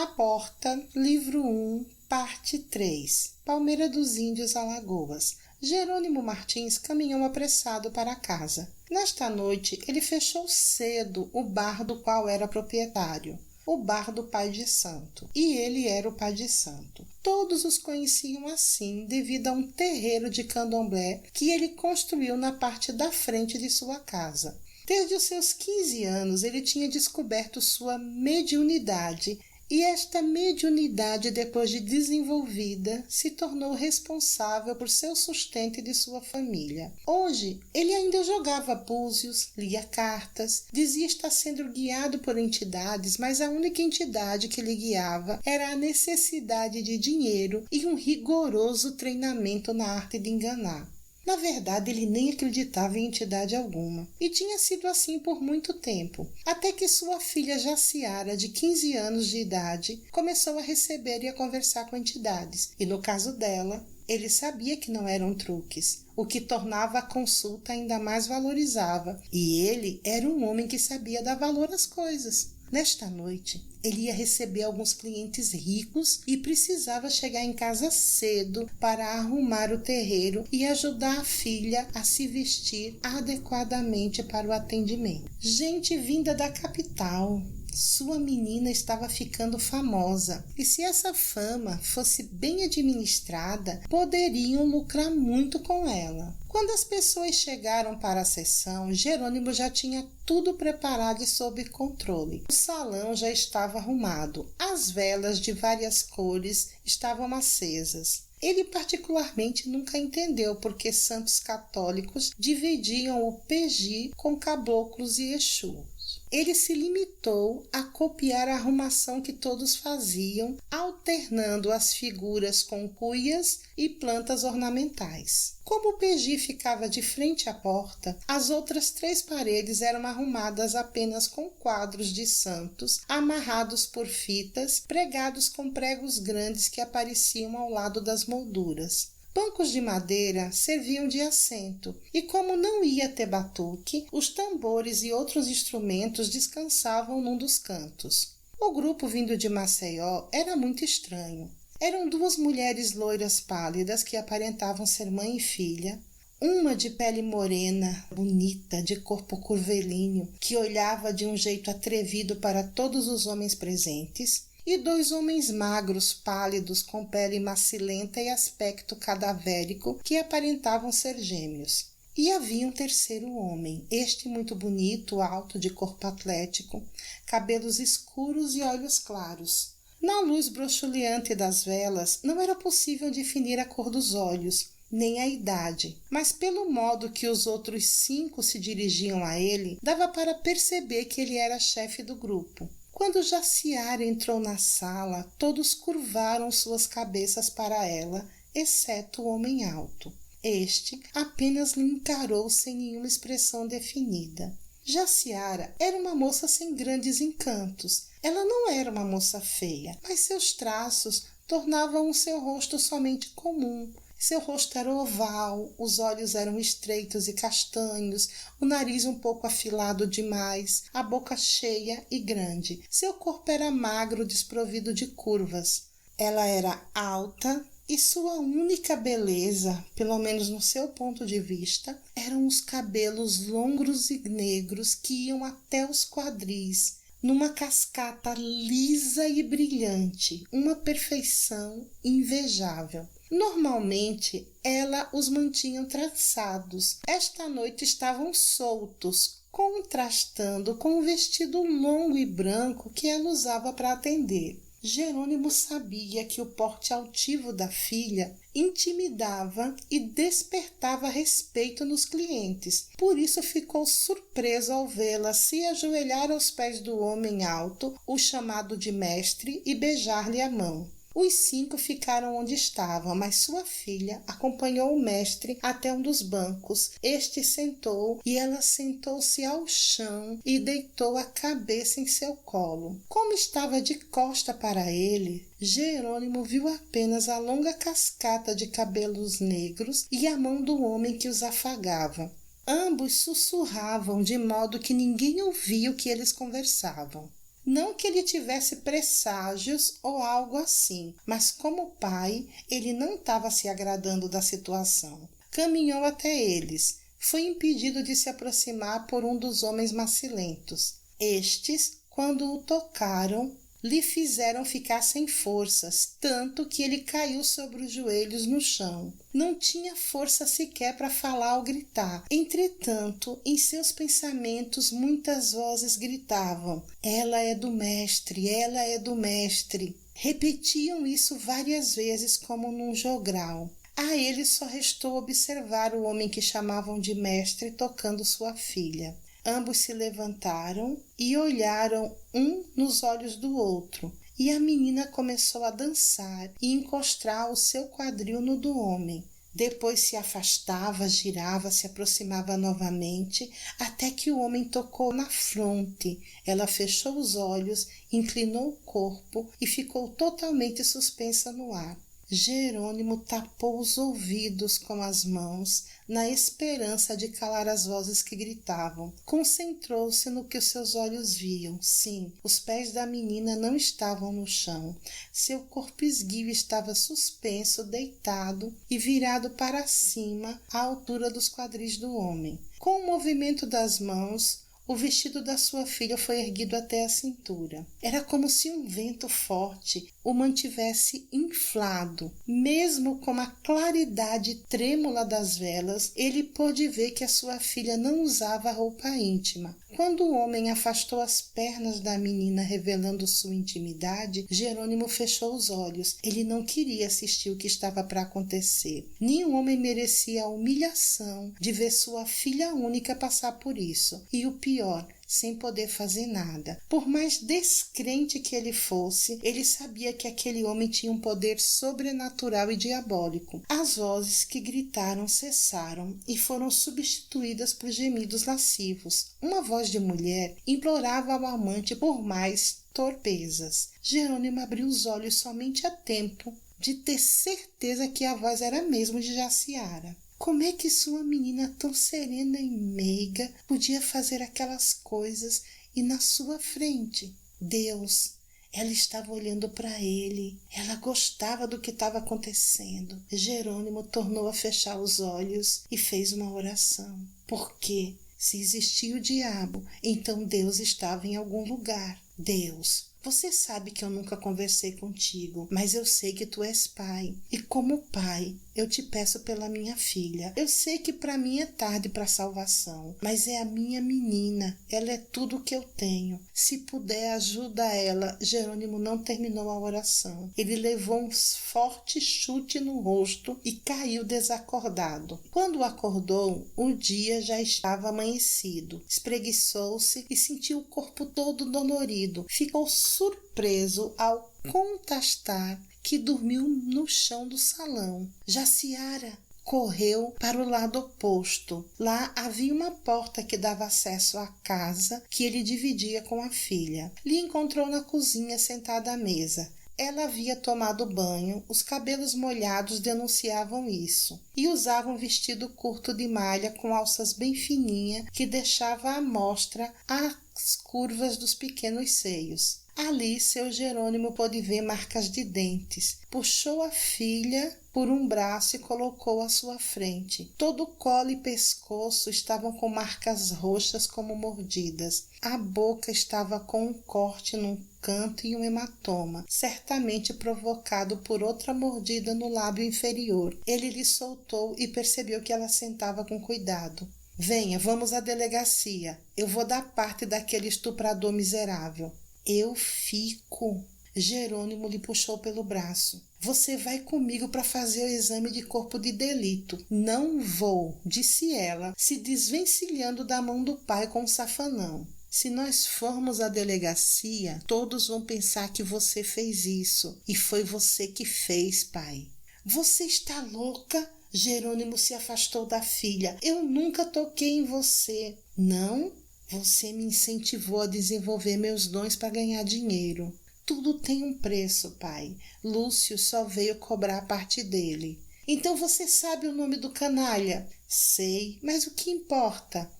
A Porta, livro 1, parte 3, Palmeira dos Índios, Alagoas. Jerônimo Martins caminhou apressado para casa. Nesta noite, ele fechou cedo o bar do qual era proprietário, o bar do Pai de Santo, e ele era o Pai de Santo. Todos os conheciam assim devido a um terreiro de candomblé que ele construiu na parte da frente de sua casa. Desde os seus 15 anos, ele tinha descoberto sua mediunidade, e esta mediunidade, depois de desenvolvida, se tornou responsável por seu sustento e de sua família. Hoje, ele ainda jogava búzios, lia cartas, dizia estar sendo guiado por entidades, mas a única entidade que lhe guiava era a necessidade de dinheiro e um rigoroso treinamento na arte de enganar. Na verdade, ele nem acreditava em entidade alguma, e tinha sido assim por muito tempo, até que sua filha Jaciara, de 15 anos de idade, começou a receber e a conversar com entidades, e no caso dela, ele sabia que não eram truques, o que tornava a consulta ainda mais valorizável, e ele era um homem que sabia dar valor às coisas. Nesta noite, ele ia receber alguns clientes ricos e precisava chegar em casa cedo para arrumar o terreiro e ajudar a filha a se vestir adequadamente para o atendimento. Gente vinda da capital. Sua menina estava ficando famosa, e se essa fama fosse bem administrada, poderiam lucrar muito com ela. Quando as pessoas chegaram para a sessão, Jerônimo já tinha tudo preparado e sob controle. O salão já estava arrumado, as velas de várias cores estavam acesas. Ele particularmente nunca entendeu por que santos católicos dividiam o PG com caboclos e Exu. Ele se limitou a copiar a arrumação que todos faziam, alternando as figuras com cuias e plantas ornamentais. Como o PG ficava de frente à porta, as outras 3 paredes eram arrumadas apenas com quadros de santos, amarrados por fitas, pregados com pregos grandes que apareciam ao lado das molduras. Bancos de madeira serviam de assento, e como não ia ter batuque, os tambores e outros instrumentos descansavam num dos cantos. O grupo vindo de Maceió era muito estranho. Eram 2 mulheres loiras pálidas que aparentavam ser mãe e filha, uma de pele morena, bonita, de corpo curvilíneo, que olhava de um jeito atrevido para todos os homens presentes, e 2 homens magros, pálidos, com pele macilenta e aspecto cadavérico, que aparentavam ser gêmeos. E havia um terceiro homem, este muito bonito, alto, de corpo atlético, cabelos escuros e olhos claros. Na luz broxuleante das velas, não era possível definir a cor dos olhos, nem a idade, mas pelo modo que os outros 5 se dirigiam a ele, dava para perceber que ele era chefe do grupo. Quando Jaciara entrou na sala, todos curvaram suas cabeças para ela, exceto o homem alto. Este apenas lhe encarou sem nenhuma expressão definida. Jaciara era uma moça sem grandes encantos. Ela não era uma moça feia, mas seus traços tornavam o seu rosto somente comum. Seu rosto era oval, os olhos eram estreitos e castanhos, o nariz um pouco afilado demais, a boca cheia e grande. Seu corpo era magro, desprovido de curvas. Ela era alta e sua única beleza, pelo menos no seu ponto de vista, eram os cabelos longos e negros que iam até os quadris, numa cascata lisa e brilhante, uma perfeição invejável. Normalmente, ela os mantinha trançados. Esta noite estavam soltos, contrastando com o vestido longo e branco que ela usava para atender. Jerônimo sabia que o porte altivo da filha intimidava e despertava respeito nos clientes. Por isso ficou surpreso ao vê-la se ajoelhar aos pés do homem alto, o chamado de mestre, e beijar-lhe a mão. Os 5 ficaram onde estavam, mas sua filha acompanhou o mestre até um dos bancos. Este sentou e ela sentou-se ao chão e deitou a cabeça em seu colo. Como estava de costa para ele, Jerônimo viu apenas a longa cascata de cabelos negros e a mão do homem que os afagava. Ambos sussurravam de modo que ninguém ouvia o que eles conversavam. Não que ele tivesse presságios ou algo assim, mas como pai, ele não estava se agradando da situação. Caminhou até eles. Foi impedido de se aproximar por um dos homens macilentos. Estes, quando o tocaram, lhe fizeram ficar sem forças, tanto que ele caiu sobre os joelhos no chão. Não tinha força sequer para falar ou gritar. Entretanto, em seus pensamentos muitas vozes gritavam: "Ela é do mestre, ela é do mestre." Repetiam isso várias vezes como num jogral. A ele só restou observar o homem que chamavam de mestre tocando sua filha. Ambos se levantaram e olharam um nos olhos do outro, e a menina começou a dançar e encostar o seu quadril no do homem. Depois se afastava, girava, se aproximava novamente, até que o homem tocou na fronte. Ela fechou os olhos, inclinou o corpo e ficou totalmente suspensa no ar. Jerônimo tapou os ouvidos com as mãos, na esperança de calar as vozes que gritavam. Concentrou-se no que os seus olhos viam. Sim, os pés da menina não estavam no chão. Seu corpo esguio estava suspenso, deitado e virado para cima, à altura dos quadris do homem. Com o movimento das mãos, o vestido da sua filha foi erguido até a cintura. Era como se um vento forte o mantivesse inflado. Mesmo com a claridade trêmula das velas, ele pôde ver que a sua filha não usava roupa íntima. Quando o homem afastou as pernas da menina, revelando sua intimidade, Jerônimo fechou os olhos. Ele não queria assistir o que estava para acontecer. Nenhum homem merecia a humilhação de ver sua filha única passar por isso. E o pior, sem poder fazer nada. Por mais descrente que ele fosse, ele sabia que aquele homem tinha um poder sobrenatural e diabólico. As vozes que gritaram cessaram e foram substituídas por gemidos lascivos. Uma voz de mulher implorava ao amante por mais torpezas. Jerônimo abriu os olhos somente a tempo de ter certeza que a voz era mesmo de Jaciara. Como é que sua menina tão serena e meiga podia fazer aquelas coisas e na sua frente? Deus, ela estava olhando para ele. Ela gostava do que estava acontecendo. Jerônimo tornou a fechar os olhos e fez uma oração. Porque, se existia o diabo, então Deus estava em algum lugar. Deus, você sabe que eu nunca conversei contigo, mas eu sei que tu és pai. E como pai, eu te peço pela minha filha. Eu sei que para mim é tarde para a salvação, mas é a minha menina. Ela é tudo o que eu tenho. Se puder, ajuda ela. Jerônimo não terminou a oração. Ele levou um forte chute no rosto e caiu desacordado. Quando acordou, o dia já estava amanhecido. Espreguiçou-se e sentiu o corpo todo dolorido. Ficou surpreso ao constatar que dormiu no chão do salão. Jaciara correu para o lado oposto. Lá havia uma porta que dava acesso à casa que ele dividia com a filha. Lhe encontrou na cozinha sentada à mesa. Ela havia tomado banho, os cabelos molhados denunciavam isso, e usava um vestido curto de malha com alças bem fininhas que deixava à mostra as curvas dos pequenos seios. Ali seu Jerônimo pôde ver marcas de dentes. Puxou a filha por um braço e colocou à sua frente. Todo o colo e pescoço estavam com marcas roxas como mordidas. A boca estava com um corte num canto e um hematoma, certamente provocado por outra mordida no lábio inferior. Ele lhe soltou e percebeu que ela sentava com cuidado. Venha, vamos à delegacia. Eu vou dar parte daquele estuprador miserável. Eu fico. Jerônimo lhe puxou pelo braço. Você vai comigo para fazer o exame de corpo de delito. Não vou, disse ela, se desvencilhando da mão do pai com um safanão. Se nós formos à delegacia, todos vão pensar que você fez isso. E foi você que fez, pai. Você está louca? Jerônimo se afastou da filha. Eu nunca toquei em você. Não? Você me incentivou a desenvolver meus dons para ganhar dinheiro. Tudo tem um preço, pai. Lúcio só veio cobrar a parte dele. Então você sabe o nome do canalha? Sei, mas o que importa?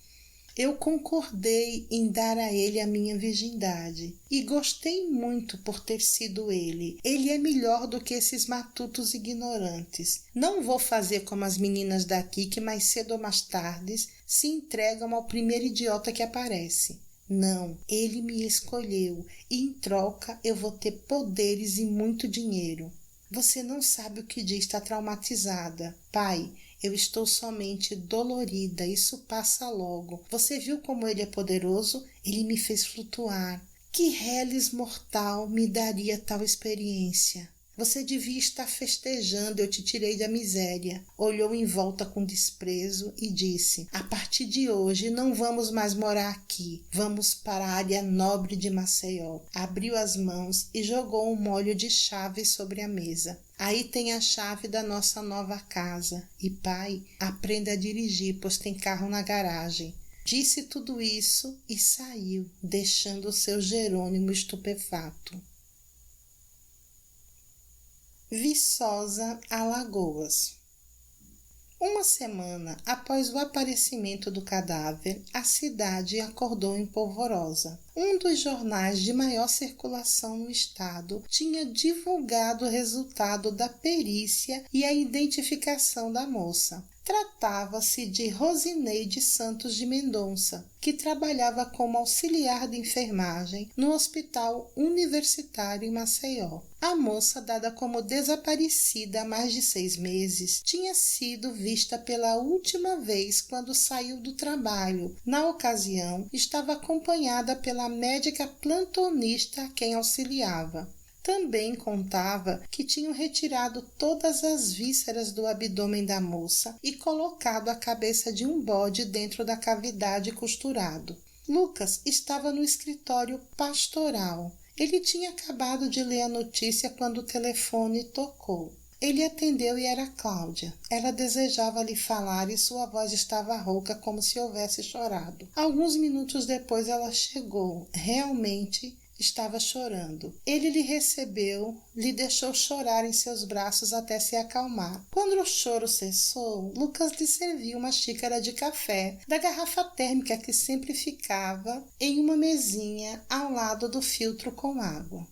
Eu concordei em dar a ele a minha virgindade e gostei muito por ter sido ele. Ele é melhor do que esses matutos ignorantes. Não vou fazer como as meninas daqui que mais cedo ou mais tarde se entregam ao primeiro idiota que aparece. Não, ele me escolheu e em troca eu vou ter poderes e muito dinheiro. Você não sabe o que diz, está traumatizada. Pai, eu estou somente dolorida, isso passa logo. Você viu como ele é poderoso? Ele me fez flutuar. Que reles mortal me daria tal experiência? Você devia estar festejando, eu te tirei da miséria. Olhou em volta com desprezo e disse: a partir de hoje não vamos mais morar aqui. Vamos para a área nobre de Maceió. Abriu as mãos e jogou um molho de chaves sobre a mesa. Aí tem a chave da nossa nova casa. E pai, aprenda a dirigir, pois tem carro na garagem. Disse tudo isso e saiu, deixando o seu Jerônimo estupefato. Viçosa, Alagoas. Uma semana após o aparecimento do cadáver, a cidade acordou em polvorosa. Um dos jornais de maior circulação no estado tinha divulgado o resultado da perícia e a identificação da moça. Tratava-se de Rosineide Santos de Mendonça, que trabalhava como auxiliar de enfermagem no Hospital Universitário em Maceió. A moça, dada como desaparecida há mais de 6 meses, tinha sido vista pela última vez quando saiu do trabalho. Na ocasião, estava acompanhada pela médica plantonista a quem auxiliava. Também contava que tinham retirado todas as vísceras do abdômen da moça e colocado a cabeça de um bode dentro da cavidade costurado. Lucas estava no escritório pastoral. Ele tinha acabado de ler a notícia quando o telefone tocou. Ele atendeu e era Cláudia. Ela desejava lhe falar e sua voz estava rouca como se houvesse chorado. Alguns minutos depois ela chegou. Realmente estava chorando. Ele lhe recebeu, lhe deixou chorar em seus braços até se acalmar. Quando o choro cessou, Lucas lhe serviu uma xícara de café da garrafa térmica que sempre ficava em uma mesinha ao lado do filtro com água.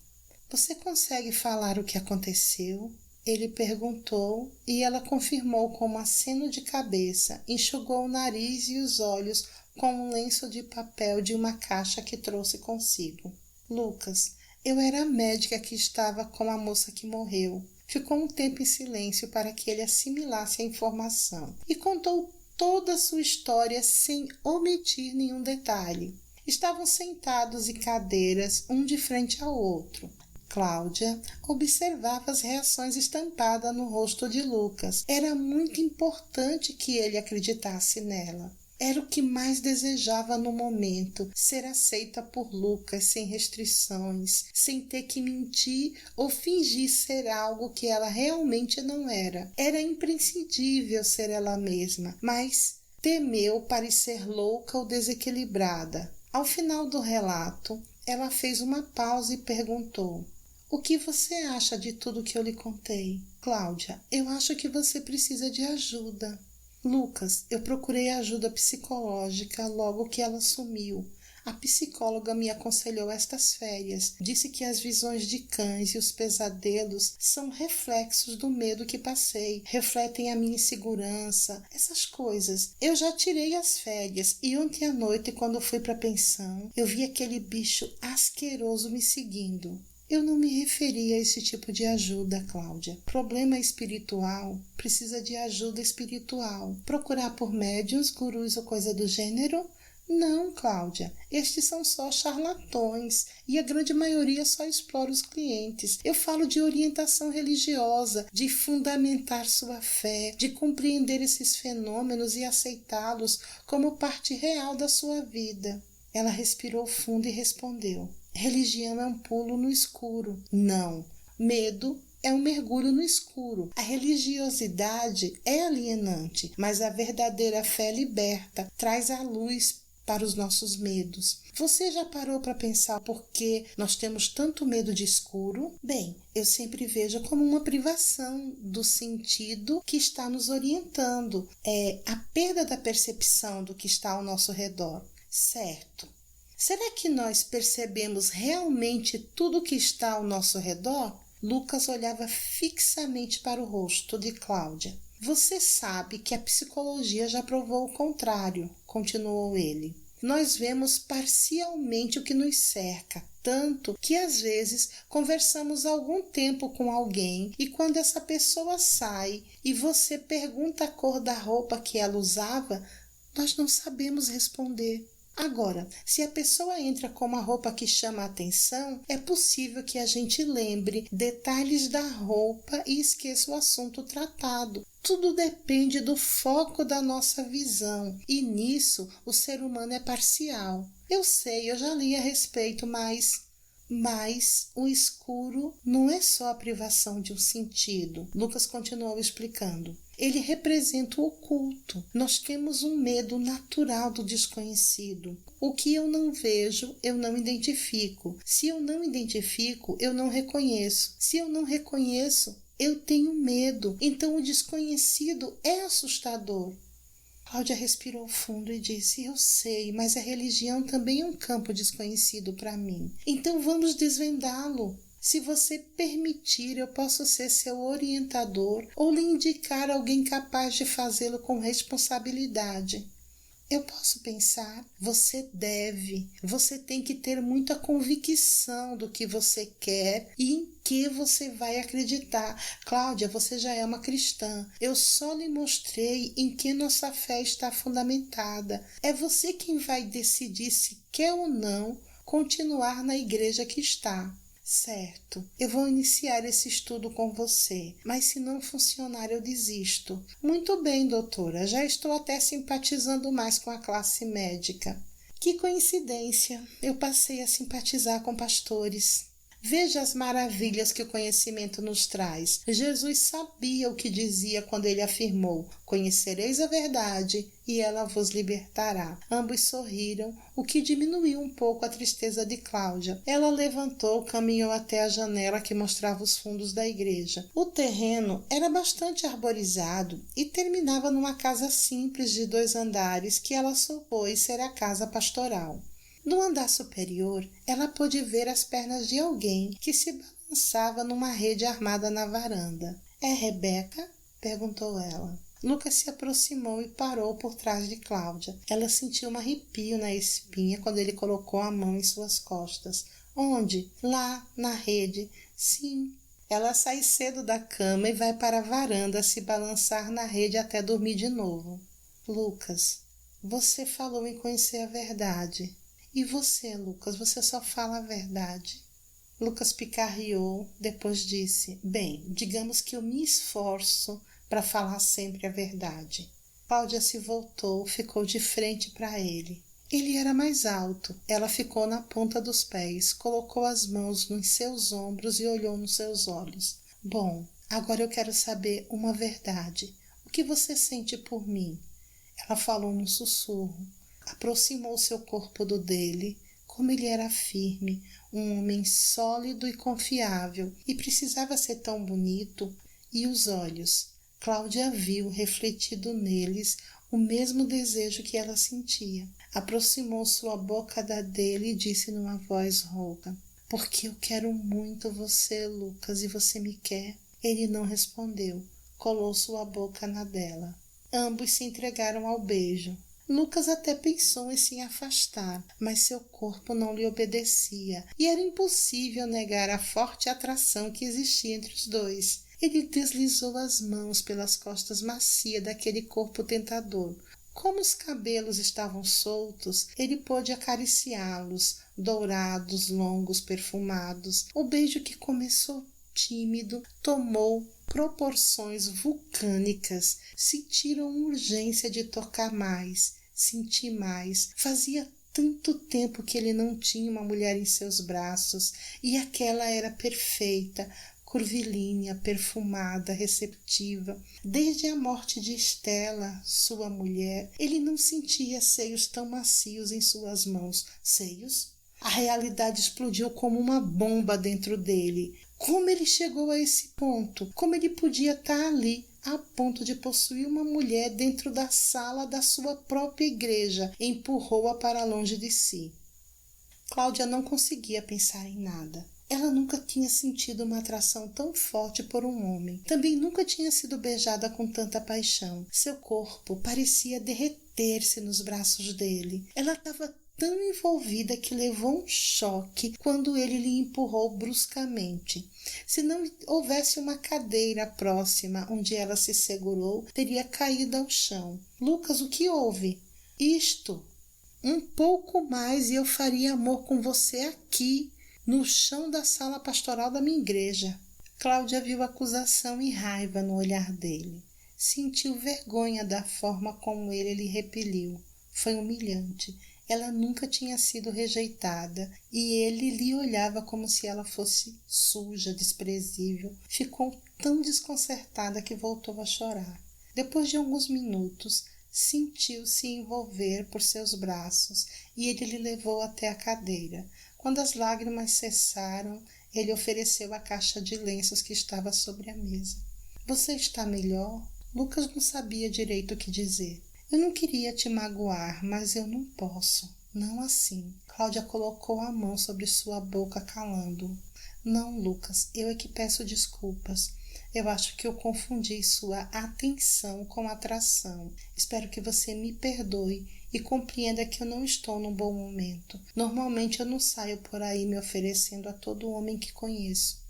Você consegue falar o que aconteceu? Ele perguntou e ela confirmou com um aceno de cabeça, enxugou o nariz e os olhos com um lenço de papel de uma caixa que trouxe consigo. Lucas, eu era a médica que estava com a moça que morreu. Ficou um tempo em silêncio para que ele assimilasse a informação e contou toda a sua história sem omitir nenhum detalhe. Estavam sentados em cadeiras, um de frente ao outro. Cláudia observava as reações estampadas no rosto de Lucas. Era muito importante que ele acreditasse nela. Era o que mais desejava no momento, ser aceita por Lucas sem restrições, sem ter que mentir ou fingir ser algo que ela realmente não era. Era imprescindível ser ela mesma, mas temeu parecer louca ou desequilibrada. Ao final do relato, ela fez uma pausa e perguntou: o que você acha de tudo que eu lhe contei? Cláudia, eu acho que você precisa de ajuda. Lucas, eu procurei ajuda psicológica logo que ela sumiu. A psicóloga me aconselhou estas férias. Disse que as visões de cães e os pesadelos são reflexos do medo que passei. Refletem a minha insegurança, essas coisas. Eu já tirei as férias e ontem à noite, quando fui para a pensão, eu vi aquele bicho asqueroso me seguindo. Eu não me referi a esse tipo de ajuda, Cláudia. Problema espiritual precisa de ajuda espiritual. Procurar por médiuns, gurus ou coisa do gênero? Não, Cláudia. Estes são só charlatões e a grande maioria só explora os clientes. Eu falo de orientação religiosa, de fundamentar sua fé, de compreender esses fenômenos e aceitá-los como parte real da sua vida. Ela respirou fundo e respondeu: religião é um pulo no escuro. Não. Medo é um mergulho no escuro. A religiosidade é alienante, mas a verdadeira fé liberta, traz a luz para os nossos medos. Você já parou para pensar por que nós temos tanto medo de escuro? Bem, eu sempre vejo como uma privação do sentido que está nos orientando. É a perda da percepção do que está ao nosso redor. Certo. Será que nós percebemos realmente tudo o que está ao nosso redor? Lucas olhava fixamente para o rosto de Cláudia. Você sabe que a psicologia já provou o contrário, continuou ele. Nós vemos parcialmente o que nos cerca, tanto que às vezes conversamos algum tempo com alguém e quando essa pessoa sai e você pergunta a cor da roupa que ela usava, nós não sabemos responder. Agora, se a pessoa entra com uma roupa que chama a atenção, é possível que a gente lembre detalhes da roupa e esqueça o assunto tratado. Tudo depende do foco da nossa visão e nisso o ser humano é parcial. Eu sei, eu já li a respeito, mas o escuro não é só a privação de um sentido. Lucas continuou explicando. Ele representa o oculto. Nós temos um medo natural do desconhecido. O que eu não vejo, eu não identifico. Se eu não identifico, eu não reconheço. Se eu não reconheço, eu tenho medo. Então o desconhecido é assustador. Cláudia respirou fundo e disse, eu sei, mas a religião também é um campo desconhecido para mim. Então vamos desvendá-lo. Se você permitir, eu posso ser seu orientador ou lhe indicar alguém capaz de fazê-lo com responsabilidade. Eu posso pensar, você deve, você tem que ter muita convicção do que você quer e em que você vai acreditar. Cláudia, você já é uma cristã. Eu só lhe mostrei em que nossa fé está fundamentada. É você quem vai decidir se quer ou não continuar na igreja que está. Certo, eu vou iniciar esse estudo com você, mas se não funcionar eu desisto. Muito bem, doutora, já estou até simpatizando mais com a classe médica. Que coincidência, eu passei a simpatizar com pastores. Veja as maravilhas que o conhecimento nos traz. Jesus sabia o que dizia quando ele afirmou, conhecereis a verdade e ela vos libertará. Ambos sorriram, o que diminuiu um pouco a tristeza de Cláudia. Ela levantou, caminhou até a janela que mostrava os fundos da igreja. O terreno era bastante arborizado e terminava numa casa simples de 2 andares que ela supôs ser a casa pastoral. No andar superior, ela pôde ver as pernas de alguém que se balançava numa rede armada na varanda. É Rebeca? Perguntou ela. Lucas se aproximou e parou por trás de Cláudia. Ela sentiu um arrepio na espinha quando ele colocou a mão em suas costas. Onde? Lá, na rede. Sim. Ela sai cedo da cama e vai para a varanda se balançar na rede até dormir de novo. Lucas, você falou em conhecer a verdade. E você, Lucas, você só fala a verdade. Lucas picarreou, depois disse, bem, digamos que eu me esforço para falar sempre a verdade. Cláudia se voltou, ficou de frente para ele. Ele era mais alto, ela ficou na ponta dos pés, colocou as mãos nos seus ombros e olhou nos seus olhos. Bom, agora eu quero saber uma verdade. O que você sente por mim? Ela falou num sussurro. Aproximou seu corpo do dele, como ele era firme, um homem sólido e confiável, e precisava ser tão bonito. E os olhos? Cláudia viu refletido neles o mesmo desejo que ela sentia. Aproximou sua boca da dele e disse numa voz rouca, porque eu quero muito você, Lucas, e você me quer? Ele não respondeu, colou sua boca na dela. Ambos se entregaram ao beijo. Lucas até pensou em se afastar, mas seu corpo não lhe obedecia e era impossível negar a forte atração que existia entre os dois. Ele deslizou as mãos pelas costas macias daquele corpo tentador. Como os cabelos estavam soltos, ele pôde acariciá-los, dourados, longos, perfumados. O beijo que começou tímido tomou proporções vulcânicas. Sentiram urgência de tocar mais, sentir mais. Fazia tanto tempo que ele não tinha uma mulher em seus braços, e aquela era perfeita, curvilínea, perfumada, receptiva. Desde a morte de Estela, sua mulher, ele não sentia seios tão macios em suas mãos. Seios? A realidade explodiu como uma bomba dentro dele. Como ele chegou a esse ponto? Como ele podia estar ali, a ponto de possuir uma mulher dentro da sala da sua própria igreja, empurrou-a para longe de si. Cláudia não conseguia pensar em nada. Ela nunca tinha sentido uma atração tão forte por um homem. Também nunca tinha sido beijada com tanta paixão. Seu corpo parecia derreter-se nos braços dele. Ela estava tão envolvida que levou um choque quando ele lhe empurrou bruscamente. Se não houvesse uma cadeira próxima onde ela se segurou, teria caído ao chão. Lucas, o que houve? Isto. Um pouco mais e eu faria amor com você aqui, no chão da sala pastoral da minha igreja. Cláudia viu acusação e raiva no olhar dele. Sentiu vergonha da forma como ele lhe repeliu. Foi humilhante. Ela nunca tinha sido rejeitada e ele lhe olhava como se ela fosse suja, desprezível. Ficou tão desconcertada que voltou a chorar. Depois de alguns minutos, sentiu-se envolver por seus braços e ele lhe levou até a cadeira. Quando as lágrimas cessaram, ele ofereceu a caixa de lenços que estava sobre a mesa. — Você está melhor? Lucas não sabia direito o que dizer. — Eu não queria te magoar, mas eu não posso. Não assim. Cláudia colocou a mão sobre sua boca, calando-o. — Não, Lucas, eu é que peço desculpas. Eu acho que eu confundi sua atenção com atração. Espero que você me perdoe e compreenda que eu não estou num bom momento. Normalmente eu não saio por aí me oferecendo a todo homem que conheço.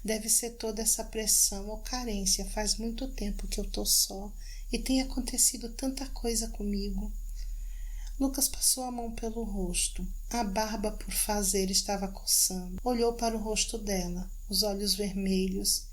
Deve ser toda essa pressão ou carência. Faz muito tempo que eu estou só e tem acontecido tanta coisa comigo. Lucas passou a mão pelo rosto. A barba por fazer estava coçando. Olhou para o rosto dela, os olhos vermelhos,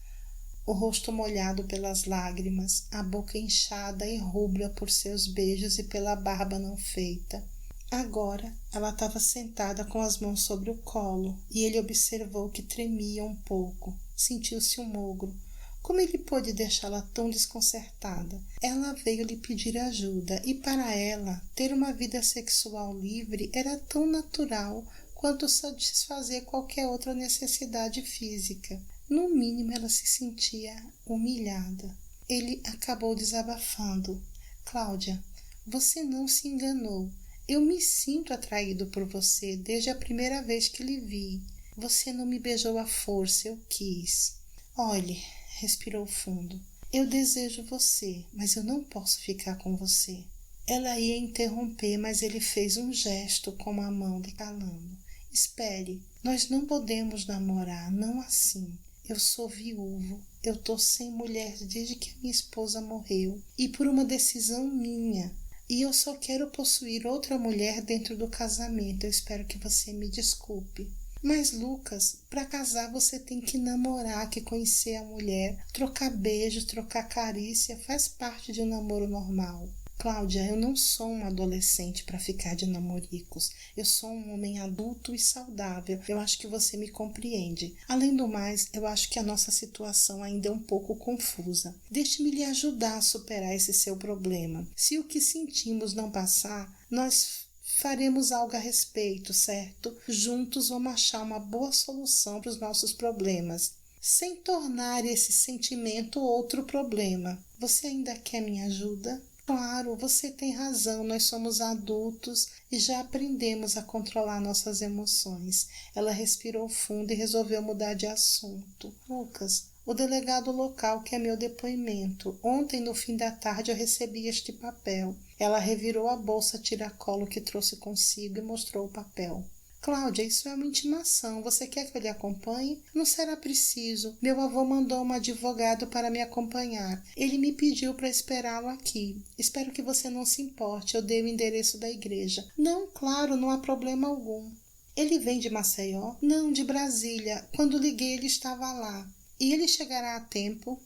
o rosto molhado pelas lágrimas, a boca inchada e rubra por seus beijos e pela barba não feita. Agora ela estava sentada com as mãos sobre o colo e ele observou que tremia um pouco. Sentiu-se um ogro. Como ele pôde deixá-la tão desconcertada? Ela veio lhe pedir ajuda e para ela ter uma vida sexual livre era tão natural quanto satisfazer qualquer outra necessidade física. No mínimo, ela se sentia humilhada. Ele acabou desabafando. — Cláudia, você não se enganou. Eu me sinto atraído por você desde a primeira vez que lhe vi. Você não me beijou à força, eu quis. Olhe, respirou fundo. Eu desejo você, mas eu não posso ficar com você. Ela ia interromper, mas ele fez um gesto com a mão lhe calando. Espere, nós não podemos namorar, não assim. Eu sou viúvo, eu tô sem mulher desde que minha esposa morreu e por uma decisão minha. E eu só quero possuir outra mulher dentro do casamento. Eu espero que você me desculpe. Mas, Lucas, para casar você tem que namorar, que conhecer a mulher, trocar beijo, trocar carícia, faz parte de um namoro normal. Cláudia, eu não sou uma adolescente para ficar de namoricos. Eu sou um homem adulto e saudável. Eu acho que você me compreende. Além do mais, eu acho que a nossa situação ainda é um pouco confusa. Deixe-me lhe ajudar a superar esse seu problema. Se o que sentimos não passar, nós faremos algo a respeito, certo? Juntos vamos achar uma boa solução para os nossos problemas, sem tornar esse sentimento outro problema. Você ainda quer minha ajuda? Claro, você tem razão, nós somos adultos e já aprendemos a controlar nossas emoções. Ela respirou fundo e resolveu mudar de assunto. Lucas, o delegado local quer meu depoimento. Ontem, no fim da tarde, eu recebi este papel. Ela revirou a bolsa tiracolo que trouxe consigo e mostrou o papel. Cláudia, isso é uma intimação. Você quer que eu lhe acompanhe? Não será preciso. Meu avô mandou um advogado para me acompanhar. Ele me pediu para esperá-lo aqui. Espero que você não se importe. Eu dei o endereço da igreja. Não, claro, não há problema algum. Ele vem de Maceió? Não, de Brasília. Quando liguei, ele estava lá. E ele chegará a tempo?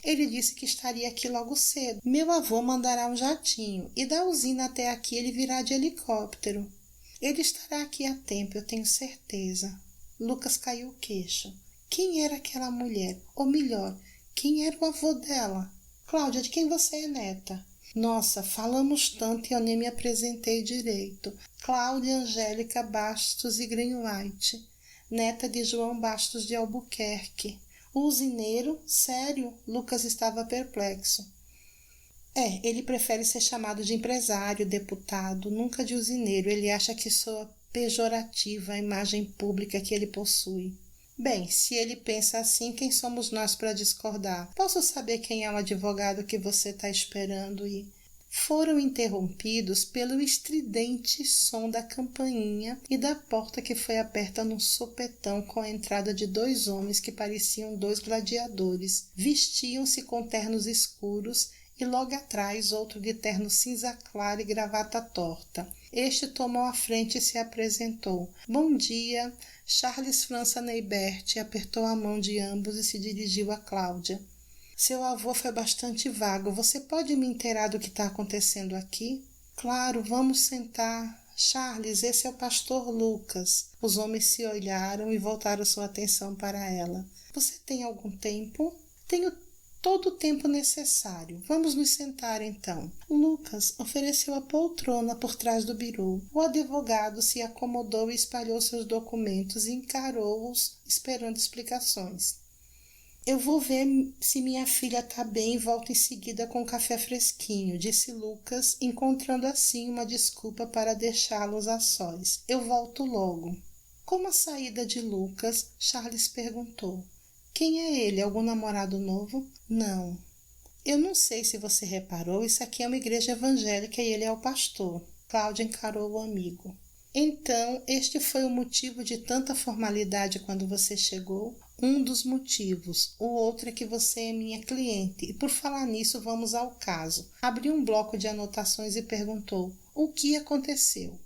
Ele disse que estaria aqui logo cedo. Meu avô mandará um jatinho. E da usina até aqui ele virá de helicóptero. Ele estará aqui a tempo, eu tenho certeza. Lucas caiu o queixo. Quem era aquela mulher? Ou melhor, quem era o avô dela? Cláudia, de quem você é neta? Nossa, falamos tanto e eu nem me apresentei direito. Cláudia Angélica Bastos e Greenwhite, neta de João Bastos de Albuquerque, O usineiro? Sério? Lucas estava perplexo. Ele prefere ser chamado de empresário, deputado, nunca de usineiro. Ele acha que soa pejorativa a imagem pública que ele possui. Bem, se ele pensa assim, quem somos nós para discordar? Posso saber quem é o advogado que você está esperando e... Foram interrompidos pelo estridente som da campainha e da porta que foi aberta num sopetão com a entrada de 2 homens que pareciam 2 gladiadores. Vestiam-se com ternos escuros e logo atrás outro de terno cinza claro e gravata torta. Este tomou a frente e se apresentou. Bom dia, Charles França Neibert apertou a mão de ambos e se dirigiu a Cláudia. Seu avô foi bastante vago. Você pode me inteirar do que está acontecendo aqui? Claro, vamos sentar. Charles, esse é o pastor Lucas. Os homens se olharam e voltaram sua atenção para ela. Você tem algum tempo? Tenho todo o tempo necessário. Vamos nos sentar então. Lucas ofereceu a poltrona por trás do birô. O advogado se acomodou e espalhou seus documentos e encarou-os, esperando explicações. Eu vou ver se minha filha está bem e volto em seguida com um café fresquinho, disse Lucas, encontrando assim uma desculpa para deixá-los a sós. Eu volto logo. Com a saída de Lucas, Charles perguntou. Quem é ele? Algum namorado novo? Não. Eu não sei se você reparou, isso aqui é uma igreja evangélica e ele é o pastor. Cláudia encarou o amigo. Então, este foi o motivo de tanta formalidade quando você chegou? Um dos motivos. O outro é que você é minha cliente. E por falar nisso, vamos ao caso. Abriu um bloco de anotações e perguntou, o que aconteceu?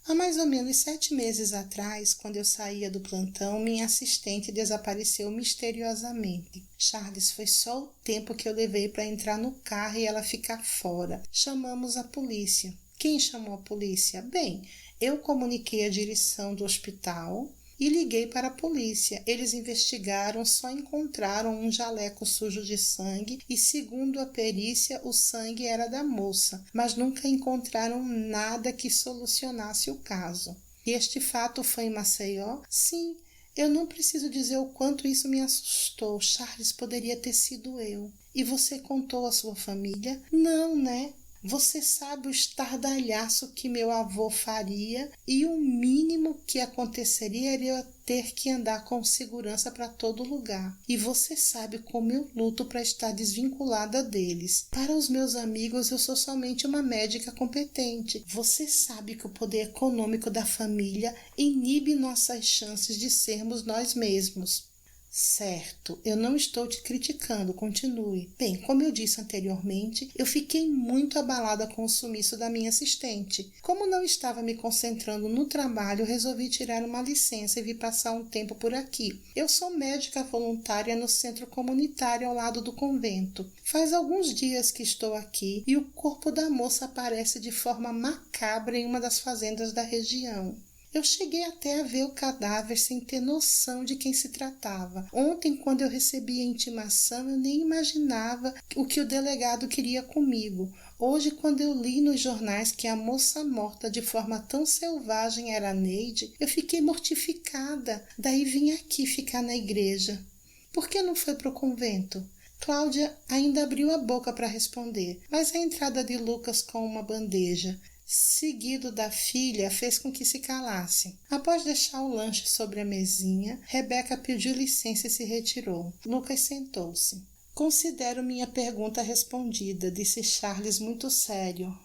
Há mais ou menos 7 meses atrás, quando eu saía do plantão, minha assistente desapareceu misteriosamente. Charles, foi só o tempo que eu levei para entrar no carro e ela ficar fora. Chamamos a polícia. Quem chamou a polícia? Bem, eu comuniquei a direção do hospital e liguei para a polícia. Eles investigaram, só encontraram um jaleco sujo de sangue e, segundo a perícia, o sangue era da moça, mas nunca encontraram nada que solucionasse o caso. E este fato foi em Maceió? Sim, eu não preciso dizer o quanto isso me assustou. Charles, poderia ter sido eu. E você contou à sua família? Não, né? Você sabe o estardalhaço que meu avô faria e o mínimo que aconteceria era eu ter que andar com segurança para todo lugar. E você sabe como eu luto para estar desvinculada deles. Para os meus amigos eu sou somente uma médica competente. Você sabe que o poder econômico da família inibe nossas chances de sermos nós mesmos. Certo, eu não estou te criticando, continue. Bem, como eu disse anteriormente, eu fiquei muito abalada com o sumiço da minha assistente. Como não estava me concentrando no trabalho, resolvi tirar uma licença e vir passar um tempo por aqui. Eu sou médica voluntária no centro comunitário ao lado do convento. Faz alguns dias que estou aqui e o corpo da moça aparece de forma macabra em uma das fazendas da região. Eu cheguei até a ver o cadáver sem ter noção de quem se tratava. Ontem, quando eu recebi a intimação, eu nem imaginava o que o delegado queria comigo. Hoje, quando eu li nos jornais que a moça morta de forma tão selvagem era a Neide, eu fiquei mortificada. Daí vim aqui ficar na igreja. Por que não foi para o convento? Cláudia ainda abriu a boca para responder, mas a entrada de Lucas com uma bandeja, seguido da filha, fez com que se calasse. Após deixar o lanche sobre a mesinha, Rebeca pediu licença e se retirou. Lucas sentou-se. Considero minha pergunta respondida, disse Charles muito sério.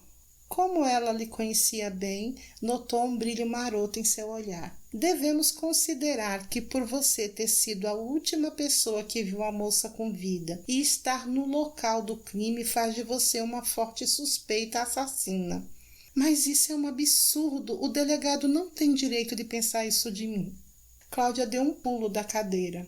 Como ela lhe conhecia bem, notou um brilho maroto em seu olhar. Devemos considerar que por você ter sido a última pessoa que viu a moça com vida e estar no local do crime faz de você uma forte suspeita assassina. Mas isso é um absurdo. O delegado não tem direito de pensar isso de mim. Cláudia deu um pulo da cadeira.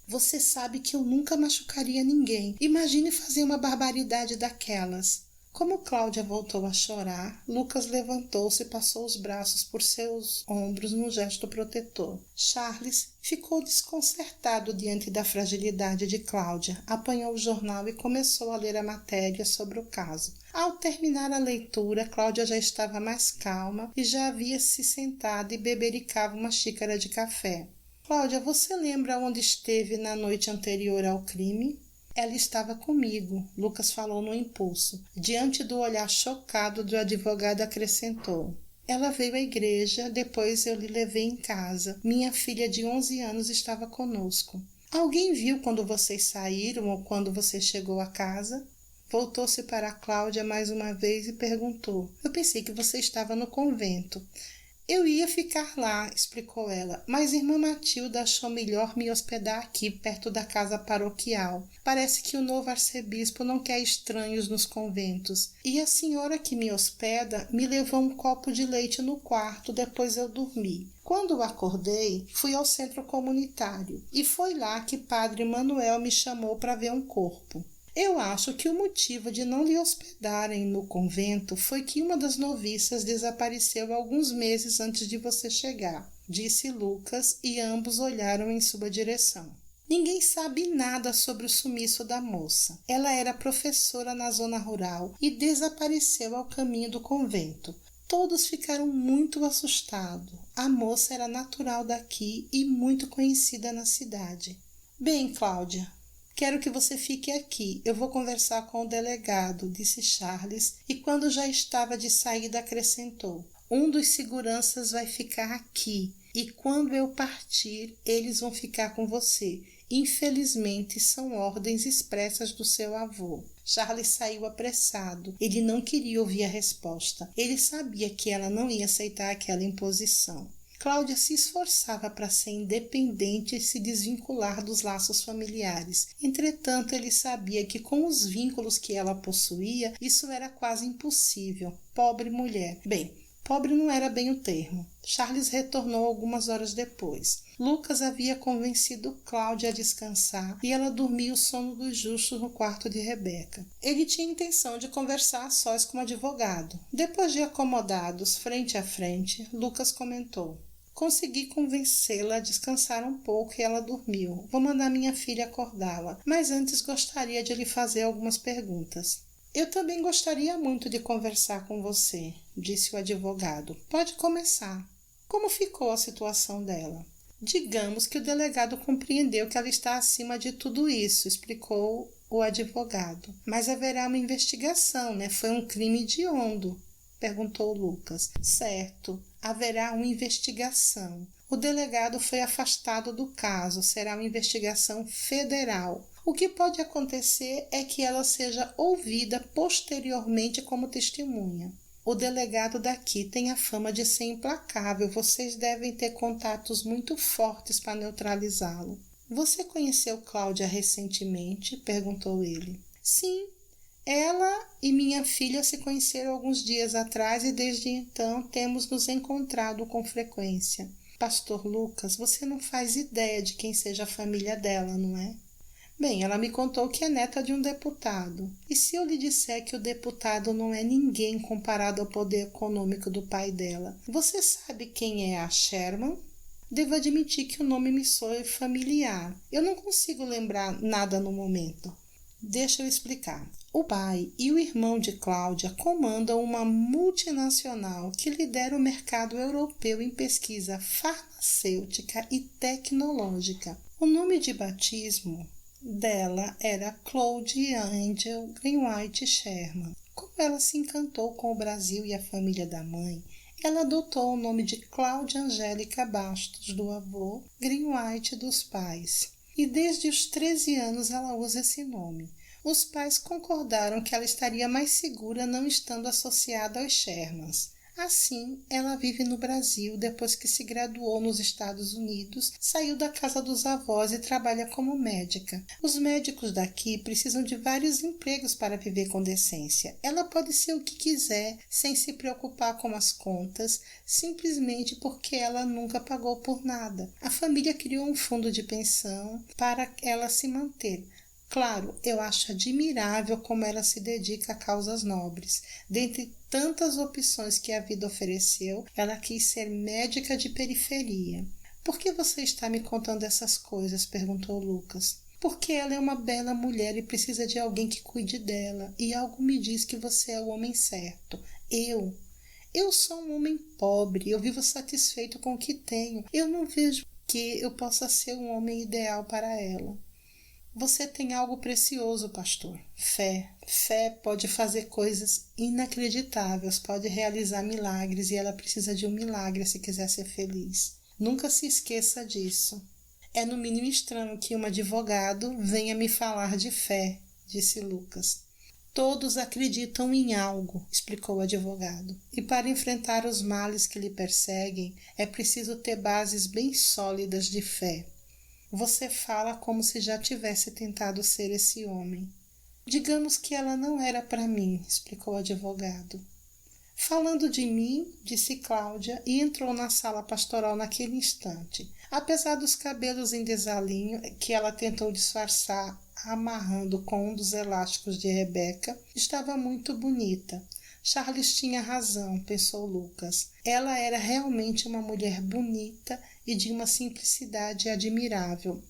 Você sabe que eu nunca machucaria ninguém. Imagine fazer uma barbaridade daquelas. Como Cláudia voltou a chorar, Lucas levantou-se e passou os braços por seus ombros num gesto protetor. Charles ficou desconcertado diante da fragilidade de Cláudia, apanhou o jornal e começou a ler a matéria sobre o caso. Ao terminar a leitura, Cláudia já estava mais calma e já havia se sentado e bebericava uma xícara de café. Cláudia, você lembra onde esteve na noite anterior ao crime? Ela estava comigo, Lucas falou no impulso. Diante do olhar chocado do advogado, acrescentou: ela veio à igreja, depois eu lhe levei em casa. Minha filha de 11 anos estava conosco. Alguém viu quando vocês saíram ou quando você chegou à casa? Voltou-se para a Cláudia mais uma vez e perguntou: eu pensei que você estava no convento. Eu ia ficar lá, explicou ela, mas irmã Matilda achou melhor me hospedar aqui, perto da casa paroquial. Parece que o novo arcebispo não quer estranhos nos conventos. E a senhora que me hospeda me levou um copo de leite no quarto, depois eu dormi. Quando acordei, fui ao centro comunitário e foi lá que padre Manuel me chamou para ver um corpo. Eu acho que o motivo de não lhe hospedarem no convento foi que uma das noviças desapareceu alguns meses antes de você chegar, disse Lucas, e ambos olharam em sua direção. Ninguém sabe nada sobre o sumiço da moça. Ela era professora na zona rural e desapareceu ao caminho do convento. Todos ficaram muito assustados. A moça era natural daqui e muito conhecida na cidade. Bem, Cláudia, quero que você fique aqui. Eu vou conversar com o delegado, disse Charles, e quando já estava de saída acrescentou: um dos seguranças vai ficar aqui, e quando eu partir, eles vão ficar com você. Infelizmente, são ordens expressas do seu avô. Charles saiu apressado. Ele não queria ouvir a resposta. Ele sabia que ela não ia aceitar aquela imposição. Cláudia se esforçava para ser independente e se desvincular dos laços familiares. Entretanto, ele sabia que com os vínculos que ela possuía, isso era quase impossível. Pobre mulher. Bem, pobre não era bem o termo. Charles retornou algumas horas depois. Lucas havia convencido Cláudia a descansar e ela dormia o sono dos justos no quarto de Rebeca. Ele tinha intenção de conversar a sós com o advogado. Depois de acomodados frente a frente, Lucas comentou: consegui convencê-la a descansar um pouco e ela dormiu. Vou mandar minha filha acordá-la, mas antes gostaria de lhe fazer algumas perguntas. Eu também gostaria muito de conversar com você, disse o advogado. Pode começar. Como ficou a situação dela? Digamos que o delegado compreendeu que ela está acima de tudo isso, explicou o advogado. Mas haverá uma investigação, né? Foi um crime hediondo, perguntou Lucas. Certo, haverá uma investigação. O delegado foi afastado do caso, será uma investigação federal. O que pode acontecer é que ela seja ouvida posteriormente como testemunha. O delegado daqui tem a fama de ser implacável. Vocês devem ter contatos muito fortes para neutralizá-lo. Você conheceu Cláudia recentemente? Perguntou ele. Sim, ela e minha filha se conheceram alguns dias atrás e desde então temos nos encontrado com frequência. Pastor Lucas, você não faz ideia de quem seja a família dela, não é? Bem, ela me contou que é neta de um deputado. E se eu lhe disser que o deputado não é ninguém comparado ao poder econômico do pai dela? Você sabe quem é a Sherman? Devo admitir que o nome me soa familiar. Eu não consigo lembrar nada no momento. Deixa eu explicar. O pai e o irmão de Cláudia comandam uma multinacional que lidera o mercado europeu em pesquisa farmacêutica e tecnológica. O nome de batismo dela era Claude Angel Greenwhite Sherman. Como ela se encantou com o Brasil e a família da mãe, ela adotou o nome de Cláudia Angélica Bastos, do avô, Greenwhite dos pais. E desde os 13 anos ela usa esse nome. Os pais concordaram que ela estaria mais segura não estando associada aos Shermans. Assim, ela vive no Brasil depois que se graduou nos Estados Unidos, saiu da casa dos avós e trabalha como médica. Os médicos daqui precisam de vários empregos para viver com decência. Ela pode ser o que quiser, sem se preocupar com as contas, simplesmente porque ela nunca pagou por nada. A família criou um fundo de pensão para ela se manter. Claro, eu acho admirável como ela se dedica a causas nobres. Dentre tantas opções que a vida ofereceu, ela quis ser médica de periferia. Por que você está me contando essas coisas? Perguntou Lucas. Porque ela é uma bela mulher e precisa de alguém que cuide dela, e algo me diz que você é o homem certo. Eu sou um homem pobre, eu vivo satisfeito com o que tenho. Eu não vejo que eu possa ser um homem ideal para ela. Você tem algo precioso, pastor. Fé. Fé pode fazer coisas inacreditáveis, pode realizar milagres e ela precisa de um milagre se quiser ser feliz. Nunca se esqueça disso. É no mínimo estranho que um advogado venha me falar de fé, disse Lucas. Todos acreditam em algo, explicou o advogado. E para enfrentar os males que lhe perseguem, é preciso ter bases bem sólidas de fé. Você fala como se já tivesse tentado ser esse homem. Digamos que ela não era para mim, explicou o advogado. Falando de mim, disse Cláudia e entrou na sala pastoral naquele instante. Apesar dos cabelos em desalinho que ela tentou disfarçar amarrando com um dos elásticos de Rebeca, estava muito bonita. Charles tinha razão, pensou Lucas. Ela era realmente uma mulher bonita e de uma simplicidade admirável.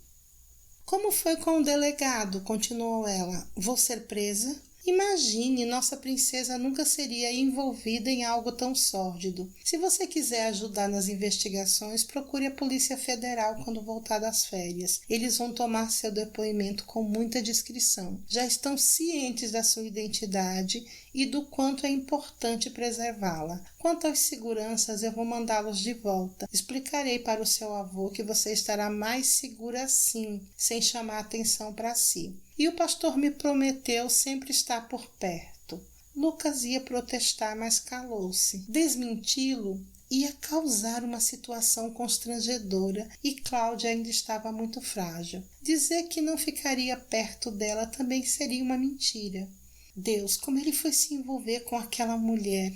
Como foi com o delegado? Continuou ela. Vou ser presa? Imagine, nossa princesa nunca seria envolvida em algo tão sórdido. Se você quiser ajudar nas investigações, procure a Polícia Federal quando voltar das férias. Eles vão tomar seu depoimento com muita discrição. Já estão cientes da sua identidade e do quanto é importante preservá-la. Quanto às seguranças, eu vou mandá-los de volta. Explicarei para o seu avô que você estará mais segura assim, sem chamar atenção para si. E o pastor me prometeu sempre estar por perto. Lucas ia protestar, mas calou-se. Desmenti-lo ia causar uma situação constrangedora e Cláudia ainda estava muito frágil. Dizer que não ficaria perto dela também seria uma mentira. Deus, como ele foi se envolver com aquela mulher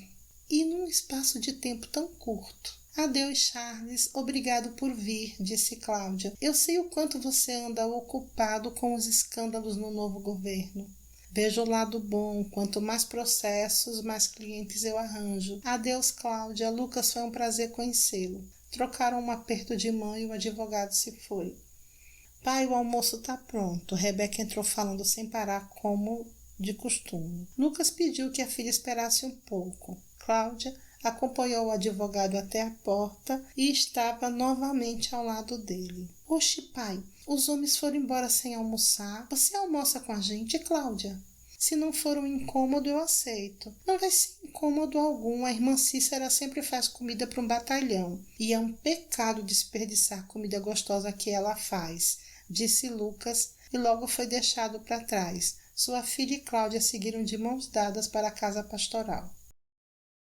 e num espaço de tempo tão curto. Adeus, Charles. Obrigado por vir, disse Cláudia. Eu sei o quanto você anda ocupado com os escândalos no novo governo. Veja o lado bom. Quanto mais processos, mais clientes eu arranjo. Adeus, Cláudia. Lucas, foi um prazer conhecê-lo. Trocaram um aperto de mão e o advogado se foi. Pai, o almoço está pronto. Rebeca entrou falando sem parar, como de costume. Lucas pediu que a filha esperasse um pouco. Cláudia acompanhou o advogado até a porta e estava novamente ao lado dele. Oxe, pai, os homens foram embora sem almoçar. Você almoça com a gente, Cláudia? Se não for um incômodo, eu aceito. Não vai ser incômodo algum. A irmã Cícera sempre faz comida para um batalhão. E é um pecado desperdiçar a comida gostosa que ela faz, disse Lucas e logo foi deixado para trás. Sua filha e Cláudia seguiram de mãos dadas para a casa pastoral.